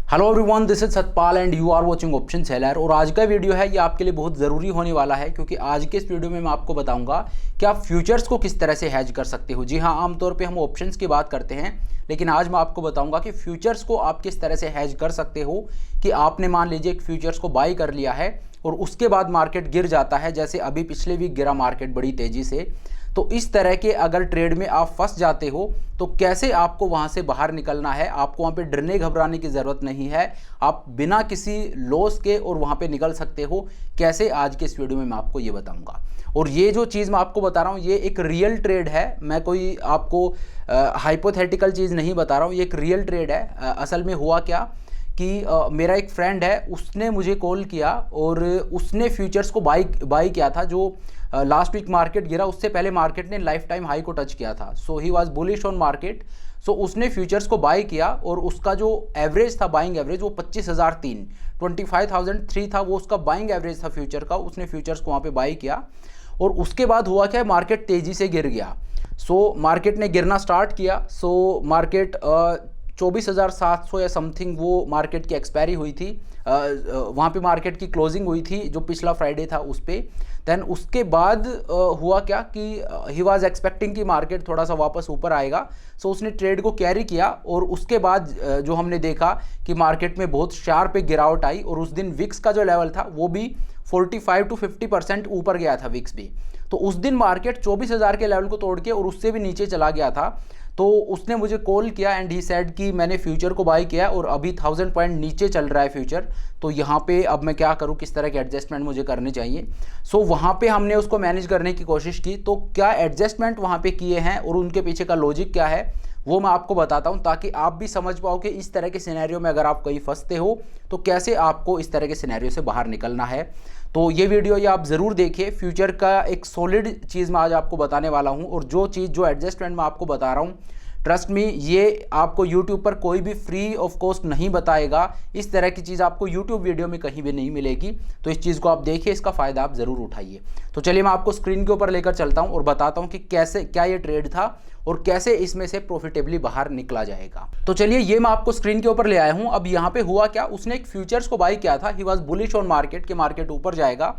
Hello everyone, this is Satpal and you are watching option seller. और आज का video है ये आपके लिए बहुत ज़रूरी होने वाला है, क्योंकि आज के इस वीडियो में मैं आपको बताऊंगा कि आप फ्यूचर्स को किस तरह से हैज कर सकते हो। जी हाँ, आमतौर पे हम ऑप्शंस की बात करते हैं, लेकिन आज मैं आपको बताऊंगा कि फ्यूचर्स को आप किस तरह से हैज कर सकते हो। कि आपने मान लीजिए एक फ्यूचर्स को बाई कर लिया है और उसके बाद मार्केट गिर जाता है, जैसे अभी पिछले वीक गिरा मार्केट बड़ी तेज़ी से। तो इस तरह के अगर ट्रेड में आप फंस जाते हो तो कैसे आपको वहां से बाहर निकलना है। आपको वहां पे डरने घबराने की ज़रूरत नहीं है, आप बिना किसी लॉस के और वहां पे निकल सकते हो। कैसे, आज के इस वीडियो में मैं आपको ये बताऊंगा। और ये जो चीज़ मैं आपको बता रहा हूँ ये एक रियल ट्रेड है, मैं कोई आपको हाइपोथेटिकल चीज़ नहीं बता रहा हूँ, ये एक रियल ट्रेड है। असल में हुआ क्या कि मेरा एक फ्रेंड है, उसने मुझे कॉल किया और उसने फ्यूचर्स को बाई किया था। जो लास्ट वीक मार्केट गिरा उससे पहले मार्केट ने लाइफ टाइम हाई को टच किया था। So he was bullish on market. So उसने फ्यूचर्स को बाई किया और उसका जो एवरेज था, बाइंग एवरेज, वो 25,003 25,003 था, वो उसका बाइंग एवरेज था फ्यूचर का। उसने फ्यूचर्स को वहाँ पे बाई किया और उसके बाद हुआ क्या, मार्केट तेज़ी से गिर गया। सो मार्केट ने गिरना स्टार्ट किया। सो मार्केट 24,700 या समथिंग वो मार्केट की एक्सपायरी हुई थी, वहाँ पे मार्केट की क्लोजिंग हुई थी जो पिछला फ्राइडे था उस पर। देन उसके बाद हुआ क्या कि ही वाज एक्सपेक्टिंग कि मार्केट थोड़ा सा वापस ऊपर आएगा। सो उसने ट्रेड को कैरी किया और उसके बाद जो हमने देखा कि मार्केट में बहुत शार्प एक गिरावट आई और उस दिन विक्स का जो लेवल था वो भी 45 to 50% ऊपर गया था विक्स भी। तो उस दिन मार्केट 24,000 के लेवल को तोड़ के और उससे भी नीचे चला गया था। तो उसने मुझे कॉल किया एंड ही सेड कि मैंने फ्यूचर को बाई किया और अभी 1000 पॉइंट नीचे चल रहा है फ्यूचर, तो यहाँ पे अब मैं क्या करूँ, किस तरह के एडजस्टमेंट मुझे करने चाहिए। सो वहाँ पे हमने उसको मैनेज करने की कोशिश की। तो क्या एडजस्टमेंट वहाँ पे किए हैं और उनके पीछे का लॉजिक क्या है वो मैं आपको बताता हूँ, ताकि आप भी समझ पाओ कि इस तरह के सिनेरियो में अगर आप कहीं फंसते हो तो कैसे आपको इस तरह के सिनेरियो से बाहर निकलना है। तो ये वीडियो ये आप ज़रूर देखिए। फ्यूचर का एक सॉलिड चीज़ मैं आज आपको बताने वाला हूँ और जो एडजस्टमेंट मैं आपको बता रहा हूँ, ट्रस्ट मी, ये आपको YouTube पर कोई भी फ्री ऑफ कॉस्ट नहीं बताएगा। इस तरह की चीज़ आपको YouTube वीडियो में कहीं भी नहीं मिलेगी। तो इस चीज़ को आप देखिए, इसका फ़ायदा आप ज़रूर उठाइए। तो चलिए मैं आपको स्क्रीन के ऊपर लेकर चलता हूँ और बताता हूँ कि कैसे, क्या ये ट्रेड था और कैसे इसमें से प्रॉफिटेबली बाहर निकला जाएगा। तो चलिए ये मैं आपको स्क्रीन के ऊपर ले आया हूँ। अब यहाँ पे हुआ क्या, उसने एक फ्यूचर्स को बाई किया था। He was bullish on market, के मार्केट ऊपर जाएगा।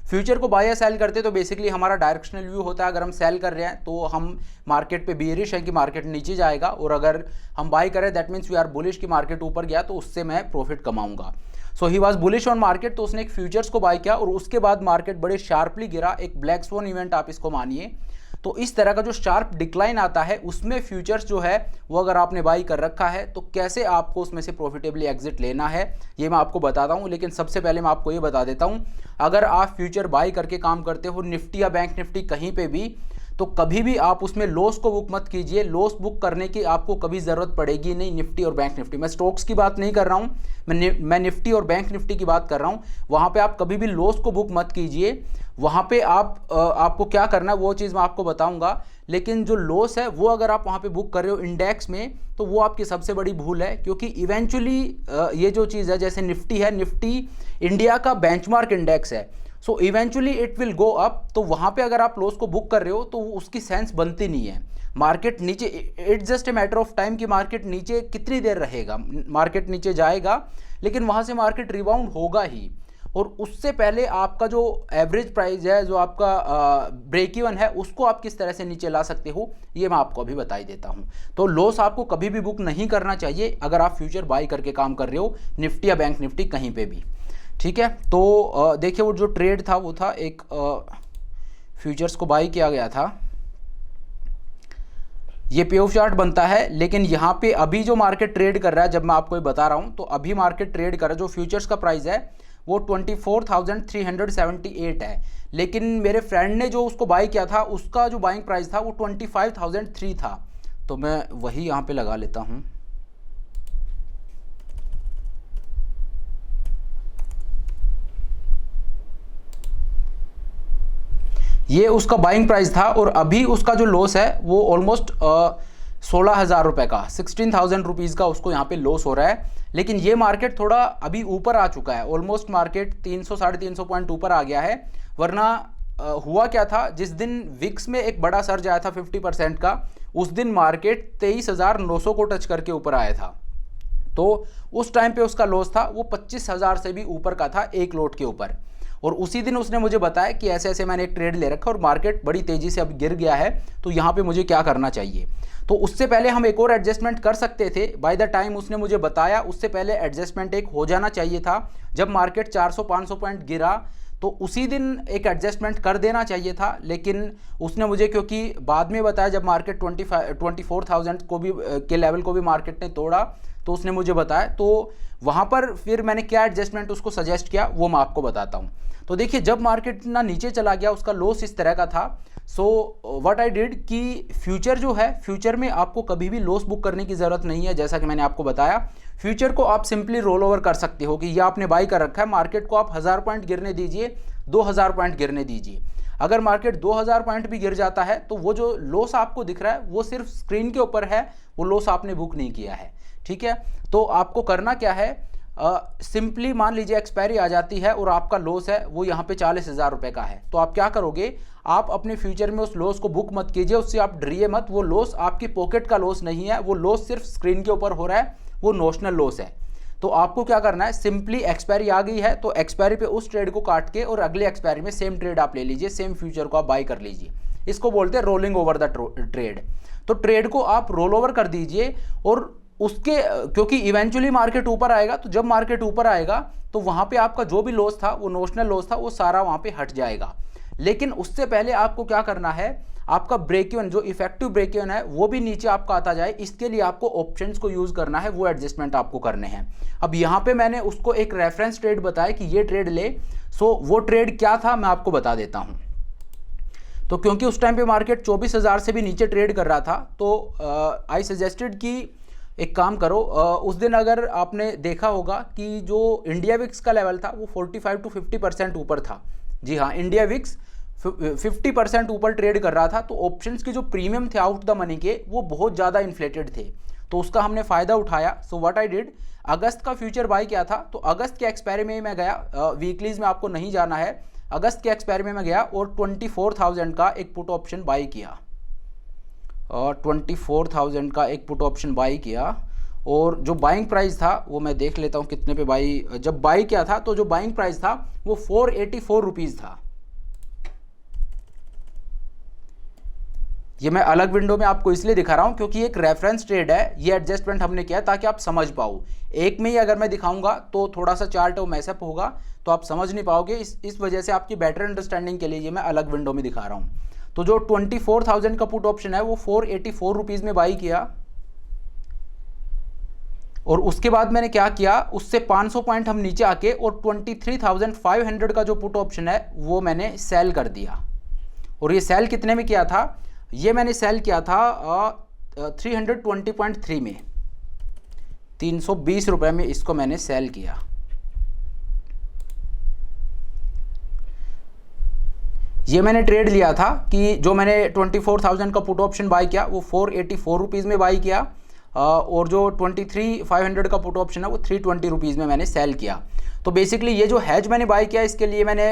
फ्यूचर को बाय या सेल करते तो बेसिकली हमारा डायरेक्शनल व्यू होता है। अगर हम सेल कर रहे हैं तो हम मार्केट पे बेरिश है कि मार्केट नीचे जाएगा, और अगर हम बाय करें that means we are bullish कि मार्केट ऊपर गया तो उससे मैं प्रॉफिट कमाऊंगा। So he was bullish on market, तो उसने एक फ्यूचर्स को बाय किया और उसके बाद मार्केट बड़े शार्पली गिरा, एक ब्लैक स्वॉन इवेंट आप इसको मानिए। तो इस तरह का जो शार्प डिक्लाइन आता है उसमें फ्यूचर्स जो है वो अगर आपने बाई कर रखा है तो कैसे आपको उसमें से प्रॉफिटेबली एग्जिट लेना है ये मैं आपको बताता हूं। लेकिन सबसे पहले मैं आपको ये बता देता हूं, अगर आप फ्यूचर बाई करके काम करते हो निफ्टी या बैंक निफ्टी कहीं पे भी, तो कभी भी आप उसमें लॉस को बुक मत कीजिए। लॉस बुक करने की आपको कभी ज़रूरत पड़ेगी नहीं निफ्टी और बैंक निफ्टी। मैं स्टॉक्स की बात नहीं कर रहा हूँ, मैं निफ्टी और बैंक निफ्टी की बात कर रहा हूँ। वहाँ पे आप कभी भी लॉस को बुक मत कीजिए। वहाँ पे आपको क्या करना है वो चीज़ मैं आपको बताऊँगा। लेकिन जो लॉस है वो अगर आप वहाँ पे बुक कर रहे हो इंडेक्स में, तो वो आपकी सबसे बड़ी भूल है। क्योंकि इवेंचुअली ये जो चीज़ है, जैसे निफ्टी है, निफ्टी इंडिया का बेंचमार्क इंडेक्स है। So eventually it will go up. तो वहाँ पे अगर आप लॉस को बुक कर रहे हो तो उसकी सेंस बनती नहीं है। मार्केट नीचे, it's just a matter of time कि मार्केट नीचे कितनी देर रहेगा। मार्केट नीचे जाएगा लेकिन वहाँ से मार्केट रिबाउंड होगा ही, और उससे पहले आपका जो एवरेज प्राइस है, जो आपका ब्रेक इवन है, उसको आप किस तरह से नीचे ला सकते हो ये मैं आपको अभी बता ही देता हूँ। तो लॉस आपको कभी भी बुक नहीं करना चाहिए अगर आप फ्यूचर बाई करके काम कर रहे हो निफ्टी या बैंक निफ्टी कहीं पे भी, ठीक है। तो देखिए वो जो ट्रेड था वो था एक फ्यूचर्स को बाई किया गया था। ये पे ऑफ चार्ट बनता है, लेकिन यहाँ पे अभी जो मार्केट ट्रेड कर रहा है, जब मैं आपको ये बता रहा हूँ तो अभी मार्केट ट्रेड कर रहा है, जो फ्यूचर्स का प्राइस है वो 24,378 है। लेकिन मेरे फ्रेंड ने जो उसको बाई किया था उसका जो बाइंग प्राइस था वो 25,003 था। तो मैं वही यहाँ पे लगा लेता हूँ। ये उसका बाइंग प्राइस था और अभी उसका जो लॉस है वो ऑलमोस्ट 16,000 रुपये का, 16,000 रुपीज़ का उसको यहाँ पे लॉस हो रहा है। लेकिन ये मार्केट थोड़ा अभी ऊपर आ चुका है, ऑलमोस्ट मार्केट 300 साढ़े 300 पॉइंट ऊपर आ गया है। वरना हुआ क्या था, जिस दिन विक्स में एक बड़ा सर्ज आया था 50% का, उस दिन मार्केट 23,900 को टच करके ऊपर आया था। तो उस टाइम पे उसका लॉस था वो 25,000 से भी ऊपर का था एक लॉट के ऊपर। और उसी दिन उसने मुझे बताया कि ऐसे ऐसे मैंने एक ट्रेड ले रखा और मार्केट बड़ी तेज़ी से अब गिर गया है, तो यहाँ पे मुझे क्या करना चाहिए। तो उससे पहले हम एक और एडजस्टमेंट कर सकते थे। बाय द टाइम उसने मुझे बताया उससे पहले एडजस्टमेंट एक हो जाना चाहिए था। जब मार्केट 400-500 पॉइंट गिरा तो उसी दिन एक एडजस्टमेंट कर देना चाहिए था, लेकिन उसने मुझे, क्योंकि बाद में बताया जब मार्केट 24,000 को भी के लेवल को भी मार्केट ने तोड़ा, तो उसने मुझे बताया, तो वहाँ पर फिर मैंने क्या एडजस्टमेंट उसको सजेस्ट किया वो मैं आपको बताता हूँ। तो देखिए, जब मार्केट ना नीचे चला गया, उसका लॉस इस तरह का था, सो व्हाट आई डिड कि फ्यूचर जो है, फ्यूचर में आपको कभी भी लॉस बुक करने की ज़रूरत नहीं है। जैसा कि मैंने आपको बताया, फ्यूचर को आप सिंपली रोल ओवर कर सकते हो कि ये आपने बाई कर रखा है, मार्केट को आप 1000 पॉइंट गिरने दीजिए, 2000 पॉइंट गिरने दीजिए। अगर मार्केट 2000 पॉइंट भी गिर जाता है तो वो जो लॉस आपको दिख रहा है वो सिर्फ स्क्रीन के ऊपर है, वो लॉस आपने बुक नहीं किया है। ठीक है, तो आपको करना क्या है, सिंपली मान लीजिए एक्सपायरी आ जाती है और आपका लॉस है वो यहाँ पे 40,000 रुपये का है, तो आप क्या करोगे, आप अपने फ्यूचर में उस लॉस को बुक मत कीजिए, उससे आप डरिए मत। वो लॉस आपकी पॉकेट का लॉस नहीं है, वो लॉस सिर्फ स्क्रीन के ऊपर हो रहा है, वो नोशनल लॉस है। तो आपको क्या करना है, सिंपली एक्सपायरी आ गई है तो एक्सपायरी पे उस ट्रेड को काट के और अगले एक्सपायरी में सेम ट्रेड आप ले लीजिए, सेम फ्यूचर को आप बाई कर लीजिए। इसको बोलते हैं रोलिंग ओवर द ट्रेड। तो ट्रेड को आप रोल ओवर कर दीजिए और उसके, क्योंकि इवेंचुअली मार्केट ऊपर आएगा, तो जब मार्केट ऊपर आएगा तो वहाँ पे आपका जो भी लॉस था, वो नोशनल लॉस था, वो सारा वहाँ पे हट जाएगा। लेकिन उससे पहले आपको क्या करना है, आपका ब्रेक इवन, जो इफेक्टिव ब्रेक इवन है, वो भी नीचे आपका आता जाए, इसके लिए आपको ऑप्शंस को यूज़ करना है, वो एडजस्टमेंट आपको करने हैं। अब यहाँ पे मैंने उसको एक रेफरेंस ट्रेड बताया कि ये ट्रेड ले, सो वो ट्रेड क्या था मैं आपको बता देता हूँ। तो क्योंकि उस टाइम पे मार्केट 24,000 से भी नीचे ट्रेड कर रहा था, तो आई सजेस्टेड कि एक काम करो, उस दिन अगर आपने देखा होगा कि जो इंडिया विक्स का लेवल था वो 45 to 50% ऊपर था। जी हाँ, इंडिया विक्स 50% ऊपर ट्रेड कर रहा था, तो ऑप्शंस के जो प्रीमियम थे आउट द मनी के, वो बहुत ज़्यादा इन्फ्लेटेड थे, तो उसका हमने फ़ायदा उठाया। सो व्हाट आई डिड, अगस्त का फ्यूचर बाई किया था, तो अगस्त के एक्सपायरी में मैं गया, वीकलीज में आपको नहीं जाना है, अगस्त के एक्सपायरी में मैं गया और 24,000 का एक पुट ऑप्शन बाई किया, और 24,000 का एक पुट ऑप्शन बाई किया। और जो बाइंग प्राइस था वो मैं देख लेता हूँ कितने पे बाई, जब बाई किया था तो जो बाइंग प्राइस था वो 484 रुपीज़ था। ये मैं अलग विंडो में आपको इसलिए दिखा रहा हूँ क्योंकि एक रेफरेंस ट्रेड है, ये एडजस्टमेंट हमने किया ताकि आप समझ पाओ। एक में ही अगर मैं दिखाऊंगा तो थोड़ा सा चार्ट मैसअप होगा, तो आप समझ नहीं पाओगे। इस वजह से आपकी बेटर अंडरस्टैंडिंग के लिए ये मैं अलग विंडो में दिखा रहा हूँ। तो जो 24,000 का पुट ऑप्शन है वो 484 रुपीज़ में बाई किया, और उसके बाद मैंने क्या किया, उससे 500 पॉइंट हम नीचे आके और 23,500 का जो पुट ऑप्शन है वो मैंने सेल कर दिया। और ये सेल कितने में किया था, ये मैंने सेल किया था 320.3 में, 320 रुपये में इसको मैंने सेल किया। ये मैंने ट्रेड लिया था कि जो मैंने 24,000 का पुट ऑप्शन बाई किया वो 484 रुपीज़ में बाई किया, और जो 23,500 का पुट ऑप्शन है वो 320 रुपीज़ में मैंने सेल किया। तो बेसिकली ये जो हैज मैंने बाई किया इसके लिए मैंने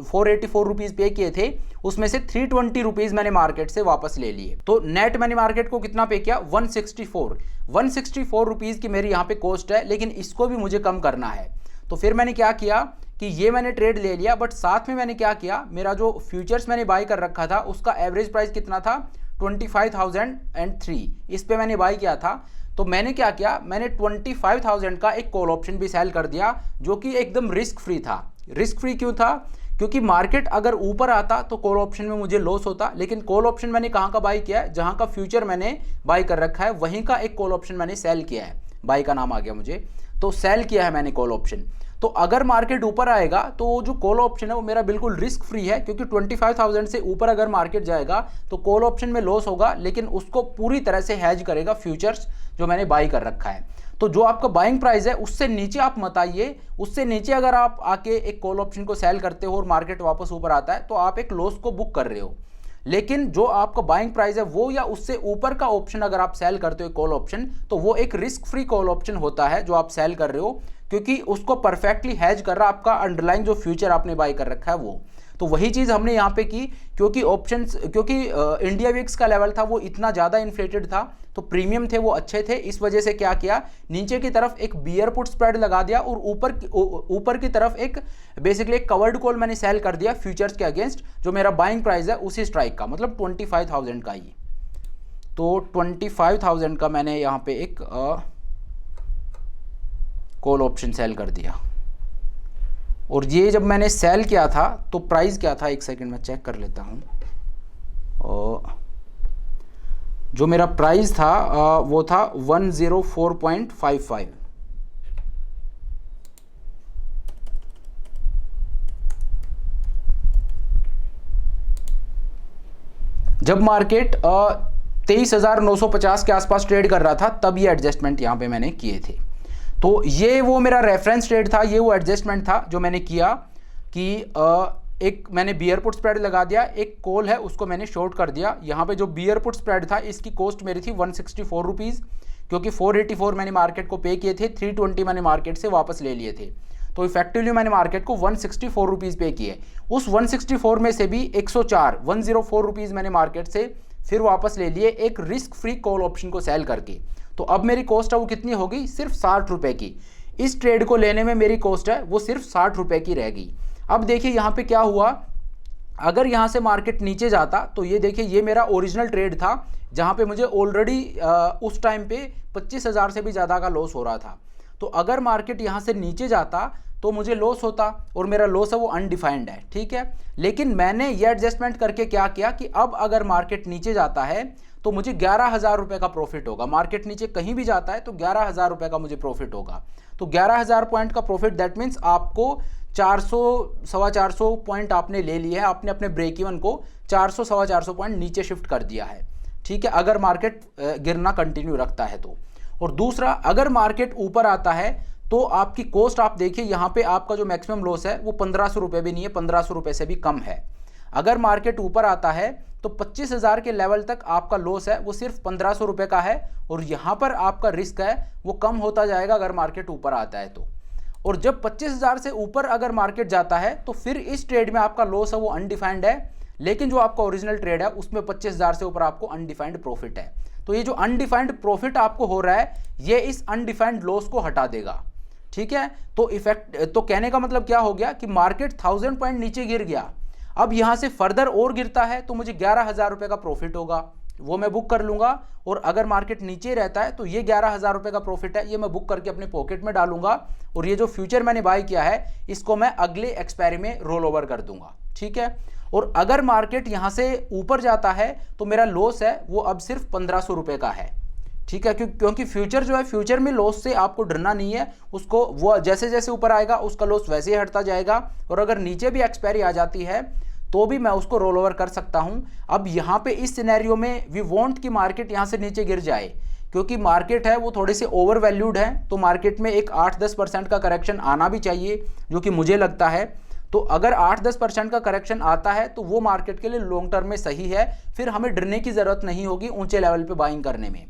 484 रुपीज़ पे किए थे, उसमें से 320 रुपीज़ मैंने मार्केट से वापस ले लिए। तो नेट मैंने मार्केट को कितना पे किया, 164 रुपीज़ की मेरी यहाँ पे कॉस्ट है, लेकिन इसको भी मुझे कम करना है। तो फिर मैंने क्या किया कि ये मैंने ट्रेड ले लिया, बट साथ में मैंने क्या किया, मेरा जो फ्यूचर्स मैंने बाई कर रखा था उसका एवरेज प्राइस कितना था, 25,003, इस पे मैंने बाई किया था। तो मैंने क्या किया, मैंने 25,000 का एक कॉल ऑप्शन भी सेल कर दिया, जो कि एकदम रिस्क फ्री था। रिस्क फ्री क्यों था, क्योंकि मार्केट अगर ऊपर आता तो कॉल ऑप्शन में मुझे लॉस होता, लेकिन कॉल ऑप्शन मैंने कहाँ का बाई किया है, जहाँ का फ्यूचर मैंने बाई कर रखा है वहीं का एक कॉल ऑप्शन मैंने सेल किया है, बाई का नाम आ गया मुझे, तो सेल किया है मैंने कॉल ऑप्शन। तो अगर मार्केट ऊपर आएगा तो जो कॉल ऑप्शन है वो मेरा बिल्कुल रिस्क फ्री है, क्योंकि 25,000 से ऊपर अगर मार्केट जाएगा तो कॉल ऑप्शन में लॉस होगा, लेकिन उसको पूरी तरह से हैज करेगा फ्यूचर्स जो मैंने बाई कर रखा है। तो जो आपका बाइंग प्राइस है उससे नीचे आप मत आइए, उससे नीचे अगर आप आके एक कॉल ऑप्शन को सेल करते हो और मार्केट वापस ऊपर आता है तो आप एक लॉस को बुक कर रहे हो। लेकिन जो आपका बाइंग प्राइस है वो या उससे ऊपर का ऑप्शन अगर आप सेल करते हो कॉल ऑप्शन, तो वो एक रिस्क फ्री कॉल ऑप्शन होता है जो आप सेल कर रहे हो, क्योंकि उसको परफेक्टली हैज कर रहा आपका अंडरलाइन जो फ्यूचर आपने बाई कर रखा है वो। तो वही चीज़ हमने यहाँ पे की, क्योंकि ऑप्शंस, क्योंकि इंडिया विक्स का लेवल था वो इतना ज़्यादा इन्फ्लेटेड था, तो प्रीमियम थे वो अच्छे थे, इस वजह से क्या किया, नीचे की तरफ एक बियर पुट स्प्रेड लगा दिया और ऊपर की तरफ एक बेसिकली एक कवर्ड कॉल मैंने सेल कर दिया फ्यूचर्स के अगेंस्ट, जो मेरा बाइंग प्राइस है उसी स्ट्राइक का, मतलब 25,000 का ही। तो 25,000 का मैंने यहाँ पे एक कॉल ऑप्शन सेल कर दिया। और ये जब मैंने सेल किया था तो प्राइस क्या था, एक सेकंड में चेक कर लेता हूँ। और जो मेरा प्राइस था वो था 104.55। जब मार्केट 23,950 के आसपास ट्रेड कर रहा था तब ये एडजस्टमेंट यहाँ पे मैंने किए थे। तो ये वो मेरा रेफरेंस ट्रेड था, ये वो एडजस्टमेंट था जो मैंने किया कि एक मैंने बियर पुट स्प्रेड लगा दिया, एक कॉल है उसको मैंने शॉर्ट कर दिया। यहाँ पे जो बियर पुट स्प्रेड था इसकी कॉस्ट मेरी थी 164 रुपीज़, क्योंकि 484 मैंने मार्केट को पे किए थे, 320 मैंने मार्केट से वापस ले लिए थे, तो इफेक्टिवली मैंने मार्केट को 164 रुपीज़ पे किए। उस 164 में से भी 104 रुपीज़ मैंने मार्केट से फिर वापस ले लिए एक रिस्क फ्री कॉल ऑप्शन को सेल करके। तो अब मेरी कॉस्ट है वो कितनी होगी, सिर्फ 60 रुपये की। इस ट्रेड को लेने में मेरी कॉस्ट है वो सिर्फ 60 रुपये की रहेगी। अब देखिए यहाँ पे क्या हुआ, अगर यहाँ से मार्केट नीचे जाता तो ये देखिए ये मेरा ओरिजिनल ट्रेड था जहाँ पे मुझे ऑलरेडी उस टाइम पे 25,000 से भी ज़्यादा का लॉस हो रहा था। तो अगर मार्केट यहाँ से नीचे जाता तो मुझे लॉस होता, और मेरा लॉस है वो अनडिफाइंड है, ठीक है। लेकिन मैंने ये एडजस्टमेंट करके क्या किया कि अब अगर मार्केट नीचे जाता है तो मुझे 11,000 रुपये का प्रॉफिट होगा। मार्केट नीचे कहीं भी जाता है तो 11,000 रुपये का मुझे प्रॉफिट होगा। तो 11,000 पॉइंट का प्रॉफिट, दैट मीन्स आपको 400-425 पॉइंट आपने ले लिया है, आपने अपने ब्रेक इवन को 400-425 पॉइंट नीचे शिफ्ट कर दिया है, ठीक है, अगर मार्केट गिरना कंटिन्यू रखता है तो। और दूसरा, अगर मार्केट ऊपर आता है तो आपकी कॉस्ट आप देखिए यहाँ पे आपका जो मैक्सिमम लॉस है वो 1,500 रुपये भी नहीं है, 1,500 रुपये से भी कम है। अगर मार्केट ऊपर आता है तो 25,000 के लेवल तक आपका लॉस है वो सिर्फ 1,500 रुपये का है, और यहाँ पर आपका रिस्क है वो कम होता जाएगा अगर मार्केट ऊपर आता है तो। और जब 25,000 से ऊपर अगर मार्केट जाता है तो फिर इस ट्रेड में आपका लॉस है वो अनडिफाइंड है, लेकिन जो आपका ओरिजिनल ट्रेड है उसमें 25,000 से ऊपर आपको अनडिफाइंड प्रॉफिट है। तो ये जो अनडिफाइंड प्रॉफिट आपको हो रहा है ये इस अनडिफाइंड लॉस को हटा देगा, ठीक है। तो तो कहने का मतलब क्या हो गया कि मार्केट 1000 पॉइंट नीचे गिर गया, अब यहां से फर्दर और गिरता है तो मुझे 11,000 रुपये का प्रॉफिट होगा, वो मैं बुक कर लूंगा। और अगर मार्केट नीचे रहता है तो ये 11,000 रुपये का प्रॉफिट है, ये मैं बुक करके अपने पॉकेट में डालूंगा, और ये जो फ्यूचर मैंने बाय किया है इसको मैं अगले एक्सपायरी में रोल ओवर कर दूंगा, ठीक है। और अगर मार्केट यहां से ऊपर जाता है तो मेरा लॉस है वो अब सिर्फ 1,500 रुपये का है, ठीक है, क्योंकि फ्यूचर जो है, फ्यूचर में लॉस से आपको डरना नहीं है, उसको वो जैसे जैसे ऊपर आएगा उसका लॉस वैसे ही हटता जाएगा, और अगर नीचे भी एक्सपायरी आ जाती है तो भी मैं उसको रोल ओवर कर सकता हूं। अब यहाँ पे इस सिनेरियो में वी वांट कि मार्केट यहाँ से नीचे गिर जाए, क्योंकि मार्केट है वो थोड़ी सी ओवर वैल्यूड है, तो मार्केट में एक 8-10% का करेक्शन आना भी चाहिए, जो कि मुझे लगता है। तो अगर 8-10% का करेक्शन आता है तो वो मार्केट के लिए लॉन्ग टर्म में सही है, फिर हमें डरने की ज़रूरत नहीं होगी ऊंचे लेवल पे बाइंग करने में।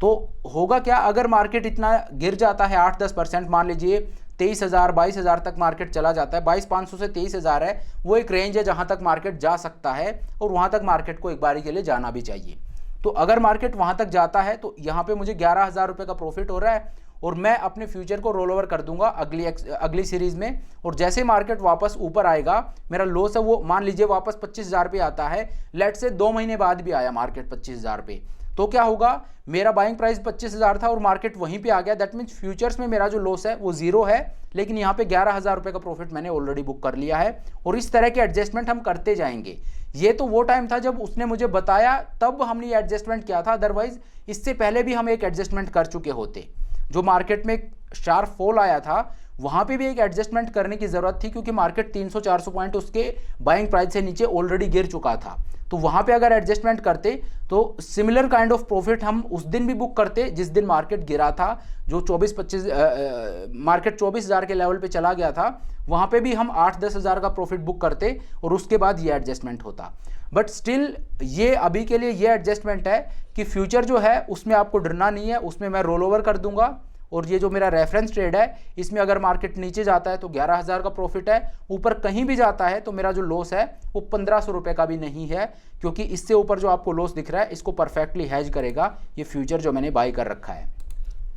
तो होगा क्या, अगर मार्केट इतना गिर जाता है 8-10%, मान लीजिए 23,000 22,000 तक मार्केट चला जाता है, 22,500 से 23,000 है वो एक रेंज है जहां तक मार्केट जा सकता है, और वहां तक मार्केट को एक बारी के लिए जाना भी चाहिए। तो अगर मार्केट वहां तक जाता है तो यहाँ पे मुझे 11,000 रुपये का प्रॉफिट हो रहा है, और मैं अपने फ्यूचर को रोल ओवर कर दूंगा अगली सीरीज में। और जैसे मार्केट वापस ऊपर आएगा, मेरा लॉस है वो मान लीजिए वापस 25,000 पे आता है, लेट से 2 महीने बाद भी आया मार्केट 25,000 पे, तो क्या होगा, मेरा बाइंग प्राइस 25,000 था और मार्केट वहीं पे आ गया, दैट मीन्स फ्यूचर्स में मेरा जो लॉस है वो जीरो है, लेकिन यहाँ पे 11,000 रुपये का प्रॉफिट मैंने ऑलरेडी बुक कर लिया है। और इस तरह के एडजस्टमेंट हम करते जाएंगे। ये तो वो टाइम था जब उसने मुझे बताया तब हमने ये एडजस्टमेंट किया था, अदरवाइज इससे पहले भी हम एक एडजस्टमेंट कर चुके होते। जो मार्केट में शार्प फॉल आया था वहां पे भी एक एडजस्टमेंट करने की जरूरत थी, क्योंकि मार्केट 300-400 पॉइंट उसके बाइंग प्राइस से नीचे ऑलरेडी गिर चुका था। तो वहां पे अगर एडजस्टमेंट करते तो सिमिलर काइंड ऑफ प्रॉफिट हम उस दिन भी बुक करते जिस दिन मार्केट गिरा था, जो 24-25 मार्केट 24,000 के लेवल पे चला गया था, वहां पे भी हम 8-10 हज़ार का प्रॉफिट बुक करते और उसके बाद ये एडजस्टमेंट होता। बट स्टिल ये अभी के लिए ये एडजस्टमेंट है कि फ्यूचर जो है उसमें आपको डरना नहीं है, उसमें मैं रोल ओवर कर दूंगा और ये जो मेरा रेफरेंस ट्रेड है इसमें अगर मार्केट नीचे जाता है तो 11,000 का प्रॉफिट है, ऊपर कहीं भी जाता है तो मेरा जो लॉस है वो 1,500 रुपये का भी नहीं है, क्योंकि इससे ऊपर जो आपको लॉस दिख रहा है इसको परफेक्टली हैज करेगा ये फ्यूचर जो मैंने बाई कर रखा है।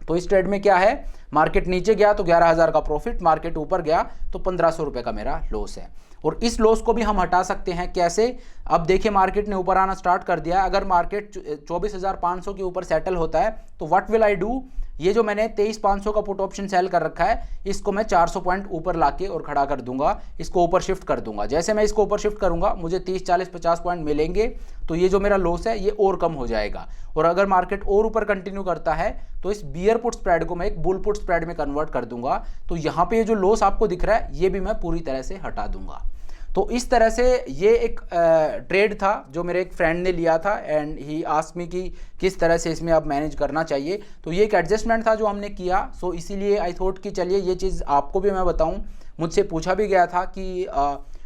तो इस ट्रेड में क्या है, मार्केट नीचे गया तो 11,000 का प्रॉफिट, मार्केट ऊपर गया तो 1,500 रुपये का मेरा लॉस है। और इस लॉस को भी हम हटा सकते हैं कैसे, अब देखिए मार्केट ने ऊपर आना स्टार्ट कर दिया, अगर मार्केट 24,500 के ऊपर सेटल होता है तो व्हाट विल आई डू, ये जो मैंने 23,500 का पुट ऑप्शन सेल कर रखा है इसको मैं 400 पॉइंट ऊपर लाके और खड़ा कर दूंगा, इसको ऊपर शिफ्ट कर दूंगा। जैसे मैं इसको ऊपर शिफ्ट करूंगा मुझे 30, 40, 50 पॉइंट मिलेंगे, तो ये जो मेरा लॉस है ये और कम हो जाएगा। और अगर मार्केट और ऊपर कंटिन्यू करता है तो इस बियर पुट स्प्रेड को मैं एक बुल पुट स्प्रेड में कन्वर्ट कर दूंगा, तो यहाँ पे जो लॉस आपको दिख रहा है ये भी मैं पूरी तरह से हटा दूंगा। तो इस तरह से ये एक ट्रेड था जो मेरे एक फ्रेंड ने लिया था एंड ही आस्क्ड मी कि किस तरह से इसमें आप मैनेज करना चाहिए, तो ये एक एडजस्टमेंट था जो हमने किया। सो इसीलिए आई थॉट कि चलिए ये चीज़ आपको भी मैं बताऊं, मुझसे पूछा भी गया था कि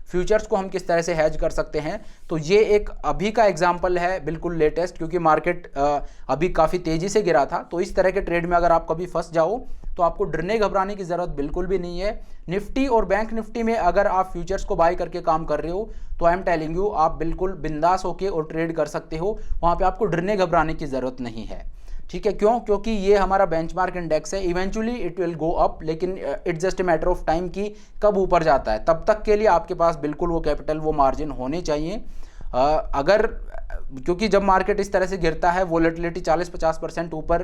फ्यूचर्स को हम किस तरह से हैज कर सकते हैं, तो ये एक अभी का एग्जांपल है बिल्कुल लेटेस्ट, क्योंकि मार्केट अभी काफ़ी तेज़ी से गिरा था। तो इस तरह के ट्रेड में अगर आप कभी फंस जाओ तो आपको डरने घबराने की ज़रूरत बिल्कुल भी नहीं है। निफ्टी और बैंक निफ्टी में अगर आप फ्यूचर्स को बाय करके काम कर रहे हो तो आई एम टेलिंग यू आप बिल्कुल बिंदास होके और ट्रेड कर सकते हो, वहाँ पर आपको डरने घबराने की ज़रूरत नहीं है। ठीक है, क्यों, क्योंकि ये हमारा बेंचमार्क इंडेक्स है, eventually it will go up, लेकिन it's just a matter of time कि कब ऊपर जाता है, तब तक के लिए आपके पास बिल्कुल वो कैपिटल वो मार्जिन होने चाहिए। अगर क्योंकि जब मार्केट इस तरह से गिरता है वोलेटिलिटी 40-50% ऊपर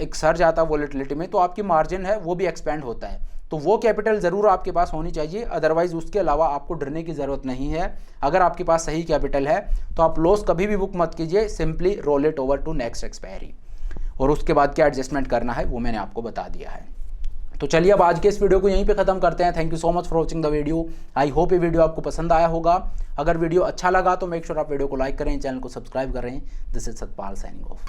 एक सर्ज आता है वोलेटिलिटी में, तो आपकी मार्जिन है वो भी एक्सपेंड होता है, तो वो कैपिटल ज़रूर आपके पास होनी चाहिए, अदरवाइज़ उसके अलावा आपको डरने की ज़रूरत नहीं है। अगर आपके पास सही कैपिटल है तो आप लॉस कभी भी बुक मत कीजिए, simply roll it over to next expiry, और उसके बाद क्या एडजस्टमेंट करना है वो मैंने आपको बता दिया है। तो चलिए अब आज के इस वीडियो को यहीं पे ख़त्म करते हैं। Thank you so much for watching the video. I hope ये वीडियो आपको पसंद आया होगा। अगर वीडियो अच्छा लगा तो मेक श्योर आप वीडियो को लाइक करें, चैनल को सब्सक्राइब करें। This is Satpal signing off.